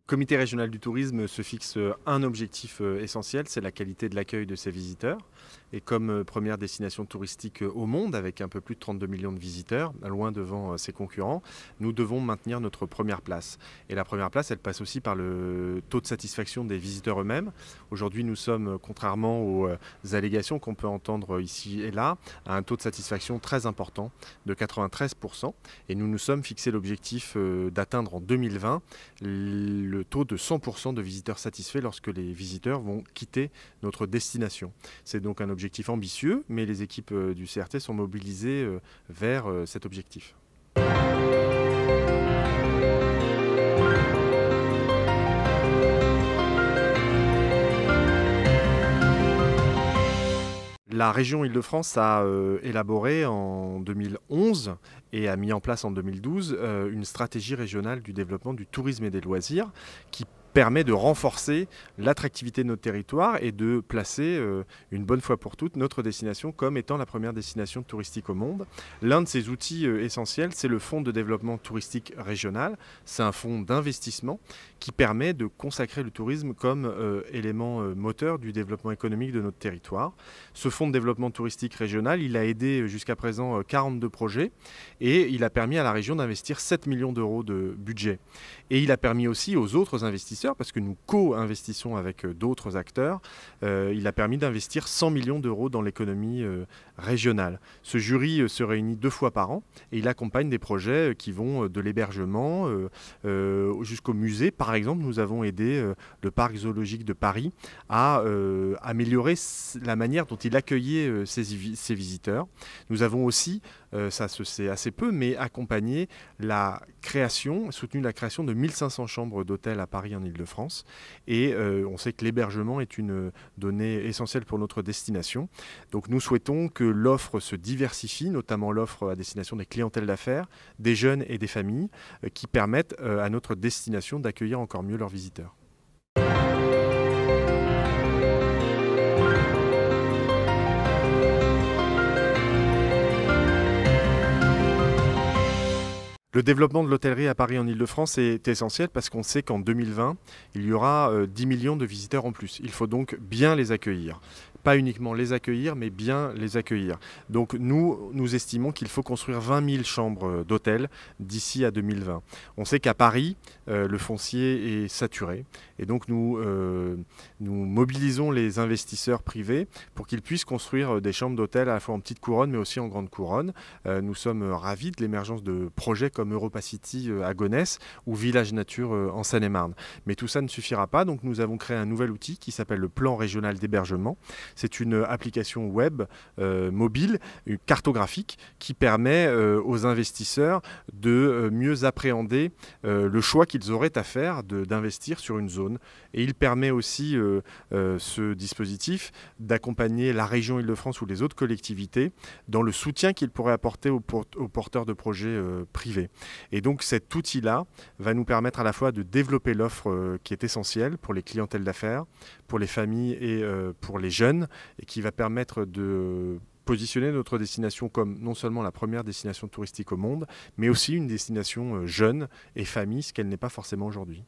Comité régional du tourisme se fixe un objectif essentiel, c'est la qualité de l'accueil de ses visiteurs. Et comme première destination touristique au monde, avec un peu plus de 32 millions de visiteurs, loin devant ses concurrents, nous devons maintenir notre première place. Et la première place, elle passe aussi par le taux de satisfaction des visiteurs eux-mêmes. Aujourd'hui, nous sommes, contrairement aux allégations qu'on peut entendre ici et là, à un taux de satisfaction très important de 93%. Et nous nous sommes fixé l'objectif d'atteindre en 2020 le taux de 100% de visiteurs satisfaits lorsque les visiteurs vont quitter notre destination. C'est donc un objectif ambitieux, mais les équipes du CRT sont mobilisées vers cet objectif. La région Île-de-France a élaboré en 2011 et a mis en place en 2012 une stratégie régionale du développement du tourisme et des loisirs qui permet de renforcer l'attractivité de notre territoire et de placer une bonne fois pour toutes notre destination comme étant la première destination touristique au monde. L'un de ces outils essentiels, c'est le Fonds de développement touristique régional. C'est un fonds d'investissement qui permet de consacrer le tourisme comme élément moteur du développement économique de notre territoire. Ce fonds de développement touristique régional, il a aidé jusqu'à présent 42 projets et il a permis à la région d'investir 7 millions d'euros de budget. Et il a permis aussi aux autres investisseurs, parce que nous co-investissons avec d'autres acteurs, il a permis d'investir 100 millions d'euros dans l'économie régionale. Ce jury se réunit 2 fois par an et il accompagne des projets qui vont de l'hébergement jusqu'au musée. Par exemple, nous avons aidé le parc zoologique de Paris à améliorer la manière dont il accueillait ses visiteurs. Nous avons aussi, ça se sait assez peu, mais accompagné soutenu la création de 1500 chambres d'hôtel à Paris en Île-de-France. Et on sait que l'hébergement est une donnée essentielle pour notre destination. Donc nous souhaitons que l'offre se diversifie, notamment l'offre à destination des clientèles d'affaires, des jeunes et des familles, qui permettent à notre destination d'accueillir encore mieux leurs visiteurs. Le développement de l'hôtellerie à Paris en Île-de-France est essentiel parce qu'on sait qu'en 2020, il y aura 10 millions de visiteurs en plus. Il faut donc bien les accueillir. Pas uniquement les accueillir, mais bien les accueillir. Donc nous estimons qu'il faut construire 20 000 chambres d'hôtel d'ici à 2020. On sait qu'à Paris, le foncier est saturé. Et donc nous mobilisons les investisseurs privés pour qu'ils puissent construire des chambres d'hôtel à la fois en petite couronne, mais aussi en grande couronne. Nous sommes ravis de l'émergence de projets comme Europa City à Gonesse ou Village Nature en Seine-et-Marne. Mais tout ça ne suffira pas. Donc nous avons créé un nouvel outil qui s'appelle le Plan régional d'hébergement. C'est une application web mobile, cartographique, qui permet aux investisseurs de mieux appréhender le choix qu'ils auraient à faire d'investir sur une zone. Et il permet aussi, ce dispositif, d'accompagner la région Île-de-France ou les autres collectivités dans le soutien qu'ils pourraient apporter aux porteurs de projets privés. Et donc cet outil-là va nous permettre à la fois de développer l'offre qui est essentielle pour les clientèles d'affaires, pour les familles et pour les jeunes, et qui va permettre de positionner notre destination comme non seulement la première destination touristique au monde, mais aussi une destination jeune et famille, ce qu'elle n'est pas forcément aujourd'hui.